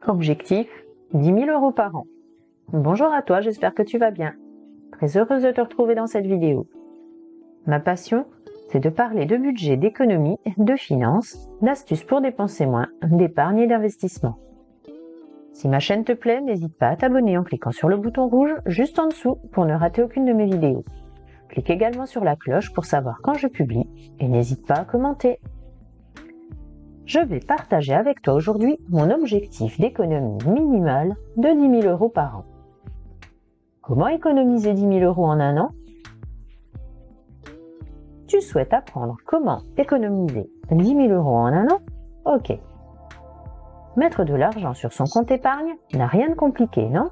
Objectif 10 000 € par an. Bonjour à toi, j'espère que tu vas bien. Très heureuse de te retrouver dans cette vidéo. Ma passion, c'est de parler de budget, d'économie, de finances, d'astuces pour dépenser moins, d'épargne et d'investissement. Si ma chaîne te plaît, n'hésite pas à t'abonner en cliquant sur le bouton rouge juste en dessous pour ne rater aucune de mes vidéos. Clique également sur la cloche pour savoir quand je publie et n'hésite pas à commenter. Je vais partager avec toi aujourd'hui mon objectif d'économie minimale de 10 000 € par an. Comment économiser 10 000 € en un an? Tu souhaites apprendre comment économiser 10 000 € en un an? Ok. Mettre de l'argent sur son compte épargne n'a rien de compliqué, non?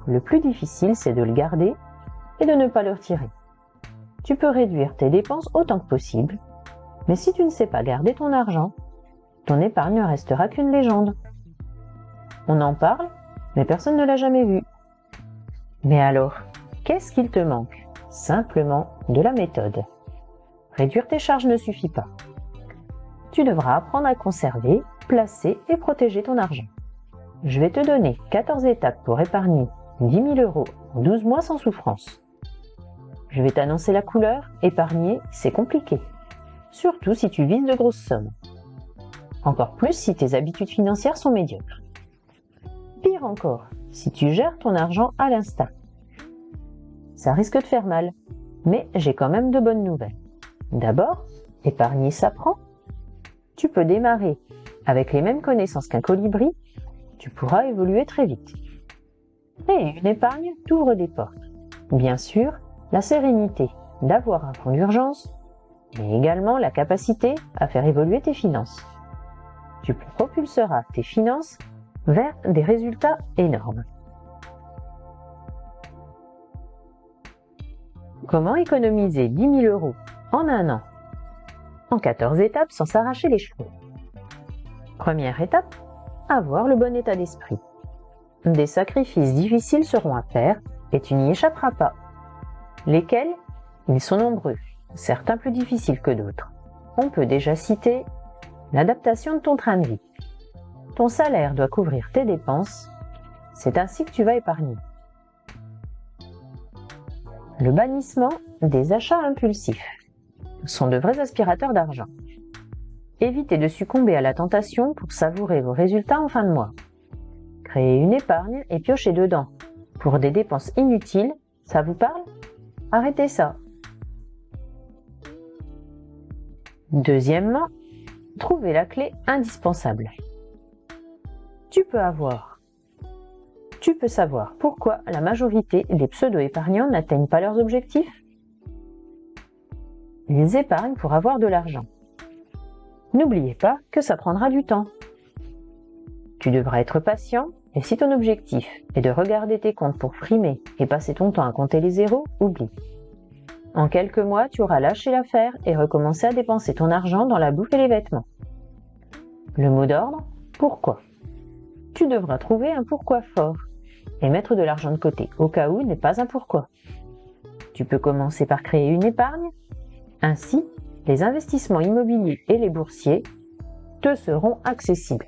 Le plus difficile, c'est de le garder et de ne pas le retirer. Tu peux réduire tes dépenses autant que possible, mais si tu ne sais pas garder ton argent, ton épargne ne restera qu'une légende. On en parle, mais personne ne l'a jamais vu. Mais alors, qu'est-ce qu'il te manque? Simplement de la méthode. Réduire tes charges ne suffit pas. Tu devras apprendre à conserver, placer et protéger ton argent. Je vais te donner 14 étapes pour épargner 10 000 € en 12 mois sans souffrance. Je vais t'annoncer la couleur, épargner, c'est compliqué. Surtout si tu vises de grosses sommes. Encore plus si tes habitudes financières sont médiocres. Pire encore, si tu gères ton argent à l'instinct. Ça risque de faire mal, mais j'ai quand même de bonnes nouvelles. D'abord, épargner s'apprend. Tu peux démarrer avec les mêmes connaissances qu'un colibri, tu pourras évoluer très vite. Et une épargne t'ouvre des portes. Bien sûr, la sérénité d'avoir un fonds d'urgence, mais également la capacité à faire évoluer tes finances. Tu propulseras tes finances vers des résultats énormes. Comment économiser 10 000 € en un an? En 14 étapes sans s'arracher les cheveux. Première étape, avoir le bon état d'esprit. Des sacrifices difficiles seront à faire et tu n'y échapperas pas. Lesquels? Ils sont nombreux, certains plus difficiles que d'autres. On peut déjà citer l'adaptation de ton train de vie. Ton salaire doit couvrir tes dépenses, c'est ainsi que tu vas épargner. Le bannissement des achats impulsifs sont de vrais aspirateurs d'argent. Évitez de succomber à la tentation pour savourer vos résultats en fin de mois. Créez une épargne et piochez dedans. Pour des dépenses inutiles, ça vous parle? Arrêtez ça. Deuxièmement, trouvez la clé indispensable. Tu peux savoir pourquoi la majorité des pseudo-épargnants n'atteignent pas leurs objectifs. Ils épargnent pour avoir de l'argent. N'oubliez pas que ça prendra du temps. Tu devras être patient et si ton objectif est de regarder tes comptes pour frimer et passer ton temps à compter les zéros, oublie. En quelques mois, tu auras lâché l'affaire et recommencé à dépenser ton argent dans la bouffe et les vêtements. Le mot d'ordre, pourquoi? Tu devras trouver un pourquoi fort et mettre de l'argent de côté au cas où n'est pas un pourquoi. Tu peux commencer par créer une épargne. Ainsi, les investissements immobiliers et les boursiers te seront accessibles.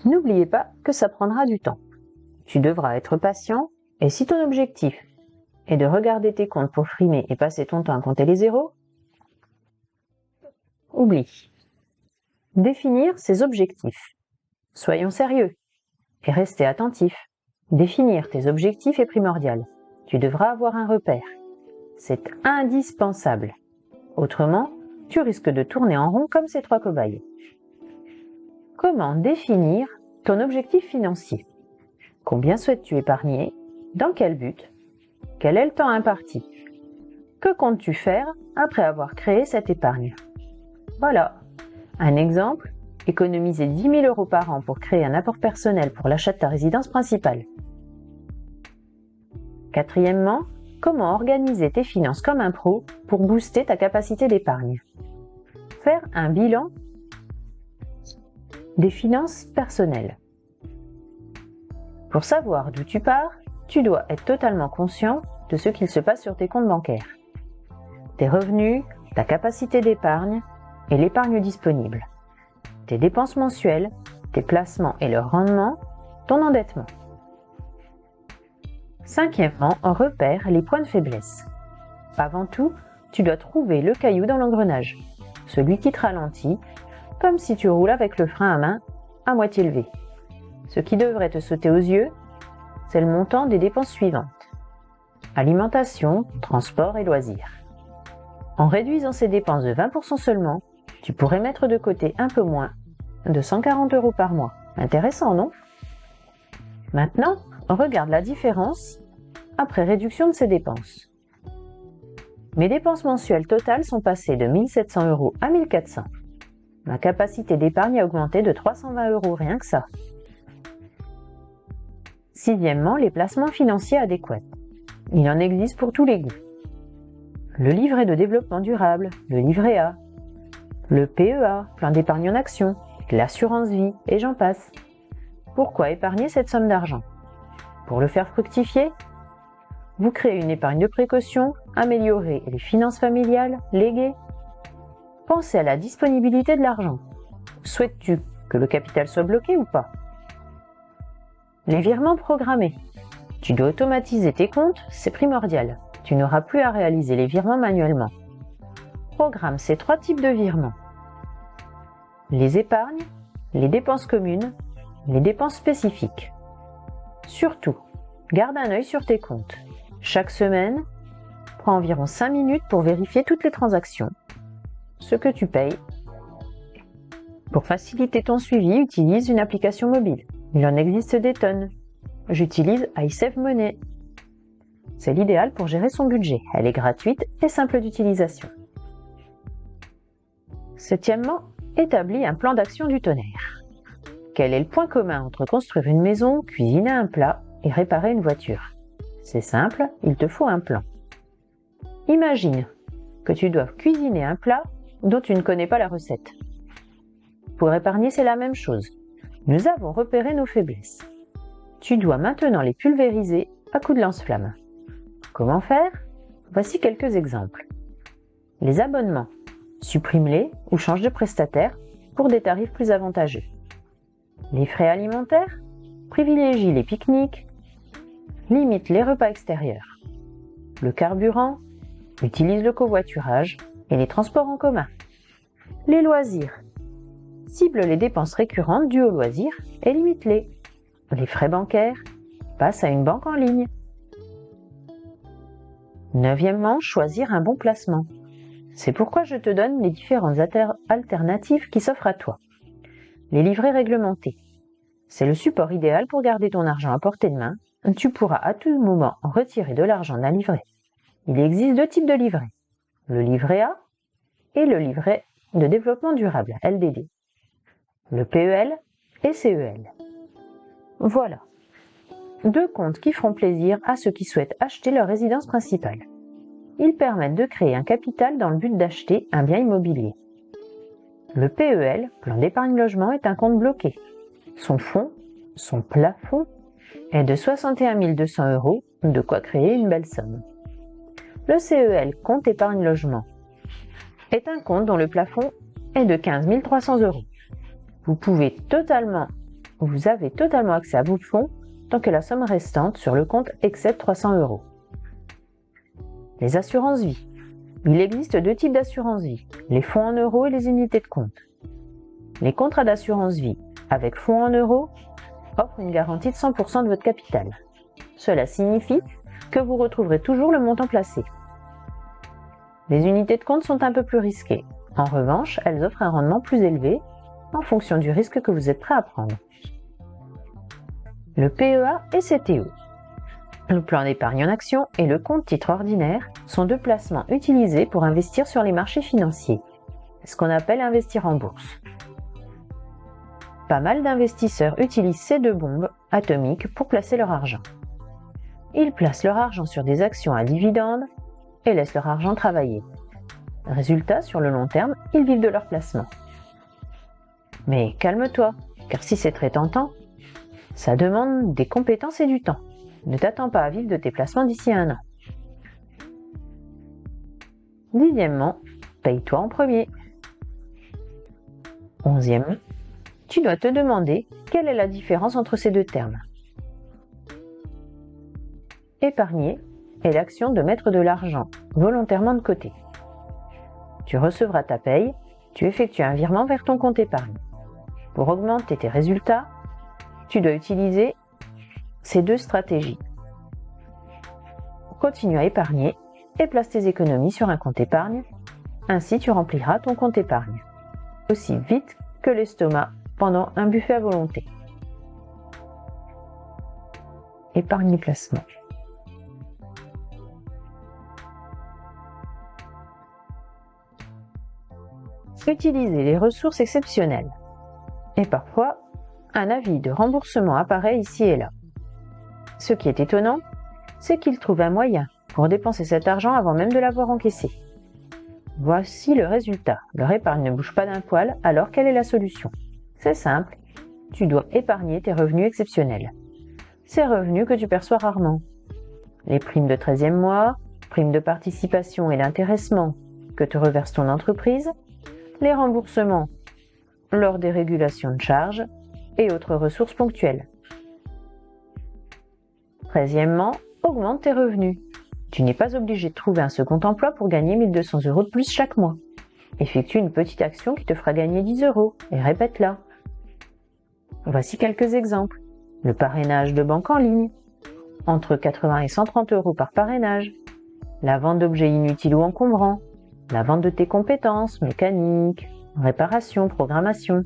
N'oubliez pas que ça prendra du temps. Tu devras être patient et si ton objectif est de regarder tes comptes pour frimer et passer ton temps à compter les zéros, oublie. Définir ses objectifs. Soyons sérieux et restez attentifs. Définir tes objectifs est primordial. Tu devras avoir un repère. C'est indispensable. Autrement, tu risques de tourner en rond comme ces trois cobayes. Comment définir ton objectif financier? Combien souhaites-tu épargner? Dans quel but? Quel est le temps imparti? Que comptes-tu faire après avoir créé cette épargne? Voilà, un exemple, économiser 10 000 € par an pour créer un apport personnel pour l'achat de ta résidence principale. Quatrièmement, comment organiser tes finances comme un pro pour booster ta capacité d'épargne? Faire un bilan des finances personnelles. Pour savoir d'où tu pars, tu dois être totalement conscient de ce qu'il se passe sur tes comptes bancaires. Tes revenus, ta capacité d'épargne et l'épargne disponible, tes dépenses mensuelles, tes placements et leur rendement, ton endettement. Cinquièmement, repère les points de faiblesse. Avant tout, tu dois trouver le caillou dans l'engrenage, celui qui te ralentit, comme si tu roules avec le frein à main à moitié levé. Ce qui devrait te sauter aux yeux, c'est le montant des dépenses suivantes. Alimentation, transport et loisirs. En réduisant ces dépenses de 20% seulement, tu pourrais mettre de côté un peu moins de 140 € par mois. Intéressant, non? Maintenant, regarde la différence après réduction de ces dépenses. Mes dépenses mensuelles totales sont passées de 1 700 € à 1 400. Ma capacité d'épargne a augmenté de 320 €, rien que ça. Sixièmement, les placements financiers adéquats. Il en existe pour tous les goûts. Le livret de développement durable, le livret A, le PEA, plan d'épargne en action, l'assurance vie, et j'en passe. Pourquoi épargner cette somme d'argent? Pour le faire fructifier? Vous créez une épargne de précaution, améliorez les finances familiales, léguées. Pensez à la disponibilité de l'argent. Souhaites-tu que le capital soit bloqué ou pas? Les virements programmés. Tu dois automatiser tes comptes, c'est primordial. Tu n'auras plus à réaliser les virements manuellement. Programme ces 3 types de virements. Les épargnes, les dépenses communes, les dépenses spécifiques. Surtout, garde un œil sur tes comptes. Chaque semaine, prends environ 5 minutes pour vérifier toutes les transactions, ce que tu payes. Pour faciliter ton suivi, utilise une application mobile. Il en existe des tonnes. J'utilise iSaveMoney. C'est l'idéal pour gérer son budget. Elle est gratuite et simple d'utilisation. Septièmement, établis un plan d'action du tonnerre. Quel est le point commun entre construire une maison, cuisiner un plat et réparer une voiture? C'est simple, il te faut un plan. Imagine que tu dois cuisiner un plat dont tu ne connais pas la recette. Pour épargner, c'est la même chose. Nous avons repéré nos faiblesses. Tu dois maintenant les pulvériser à coups de lance-flamme. Comment faire? Voici quelques exemples. Les abonnements. Supprime-les ou change de prestataire pour des tarifs plus avantageux. Les frais alimentaires. Privilégie les pique-niques. Limite les repas extérieurs. Le carburant. Utilise le covoiturage et les transports en commun. Les loisirs. Cible les dépenses récurrentes dues aux loisirs et limite-les. Les frais bancaires. Passe à une banque en ligne. Neuvièmement, choisir un bon placement. C'est pourquoi je te donne les différentes alternatives qui s'offrent à toi. Les livrets réglementés. C'est le support idéal pour garder ton argent à portée de main. Tu pourras à tout moment en retirer de l'argent d'un livret. Il existe 2 types de livrets. Le livret A et le livret de développement durable, LDD. Le PEL et CEL. Voilà. 2 comptes qui feront plaisir à ceux qui souhaitent acheter leur résidence principale. Ils permettent de créer un capital dans le but d'acheter un bien immobilier. Le PEL, plan d'épargne logement, est un compte bloqué. Son plafond, est de 61 200 €, de quoi créer une belle somme. Le CEL, compte épargne logement, est un compte dont le plafond est de 15 300 €. Vous avez totalement accès à vos fonds tant que la somme restante sur le compte excède 300 €. Les assurances vie. Il existe 2 types d'assurance vie, les fonds en euros et les unités de compte. Les contrats d'assurance vie avec fonds en euros offrent une garantie de 100% de votre capital. Cela signifie que vous retrouverez toujours le montant placé. Les unités de compte sont un peu plus risquées. En revanche, elles offrent un rendement plus élevé en fonction du risque que vous êtes prêt à prendre. Le PEA et CTO. Le plan d'épargne en action et le compte titre ordinaire sont 2 placements utilisés pour investir sur les marchés financiers, ce qu'on appelle investir en bourse. Pas mal d'investisseurs utilisent ces 2 bombes atomiques pour placer leur argent. Ils placent leur argent sur des actions à dividendes et laissent leur argent travailler. Résultat, sur le long terme, ils vivent de leur placement. Mais calme-toi, car si c'est très tentant, ça demande des compétences et du temps. Ne t'attends pas à vivre de tes placements d'ici à 1 an. Dixièmement, paye-toi en premier. 11e, tu dois te demander quelle est la différence entre ces deux termes. Épargner est l'action de mettre de l'argent volontairement de côté. Tu recevras ta paye, tu effectues un virement vers ton compte épargne. Pour augmenter tes résultats, tu dois utiliser ces deux stratégies. Continue à épargner et place tes économies sur un compte épargne. Ainsi, tu rempliras ton compte épargne aussi vite que l'estomac pendant un buffet à volonté. Épargne et placement. Utiliser les ressources exceptionnelles. Et parfois, un avis de remboursement apparaît ici et là. Ce qui est étonnant, c'est qu'il trouve un moyen pour dépenser cet argent avant même de l'avoir encaissé. Voici le résultat. Leur épargne ne bouge pas d'un poil, alors quelle est la solution? C'est simple, tu dois épargner tes revenus exceptionnels. Ces revenus que tu perçois rarement. Les primes de 13e mois, primes de participation et d'intéressement que te reverse ton entreprise, les remboursements lors des régulations de charges et autres ressources ponctuelles. 13e, augmente tes revenus. Tu n'es pas obligé de trouver un second emploi pour gagner 1 200 € de plus chaque mois. Effectue une petite action qui te fera gagner 10 € et répète-la. Voici quelques exemples. Le parrainage de banque en ligne, entre 80 et 130 € par parrainage. La vente d'objets inutiles ou encombrants. La vente de tes compétences, mécanique, réparation, programmation.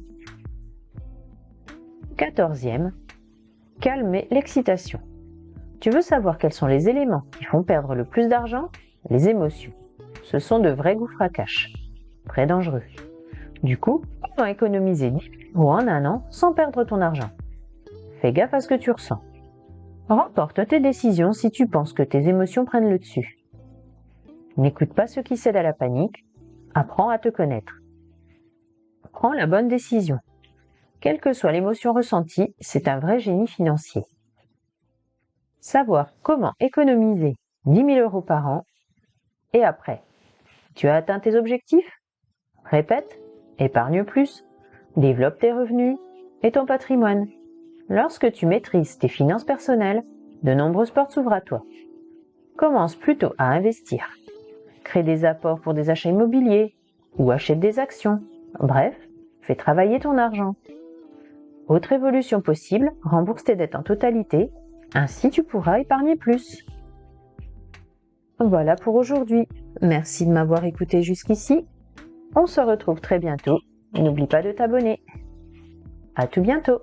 14e, calmer l'excitation. Tu veux savoir quels sont les éléments qui font perdre le plus d'argent? Les émotions. Ce sont de vrais gouffres à cache. Très dangereux. Du coup, comment économiser 10 € en un an sans perdre ton argent? Fais gaffe à ce que tu ressens. Remporte tes décisions si tu penses que tes émotions prennent le dessus. N'écoute pas ceux qui cèdent à la panique. Apprends à te connaître. Prends la bonne décision. Quelle que soit l'émotion ressentie, c'est un vrai génie financier. Savoir comment économiser 10 000 € par an. Et après, tu as atteint tes objectifs? Répète, épargne plus, développe tes revenus et ton patrimoine. Lorsque tu maîtrises tes finances personnelles, de nombreuses portes s'ouvrent à toi. Commence plutôt à investir. Crée des apports pour des achats immobiliers ou achète des actions. Bref, fais travailler ton argent. Autre évolution possible, rembourse tes dettes en totalité. Ainsi, tu pourras épargner plus. Voilà pour aujourd'hui. Merci de m'avoir écouté jusqu'ici. On se retrouve très bientôt. N'oublie pas de t'abonner. À tout bientôt.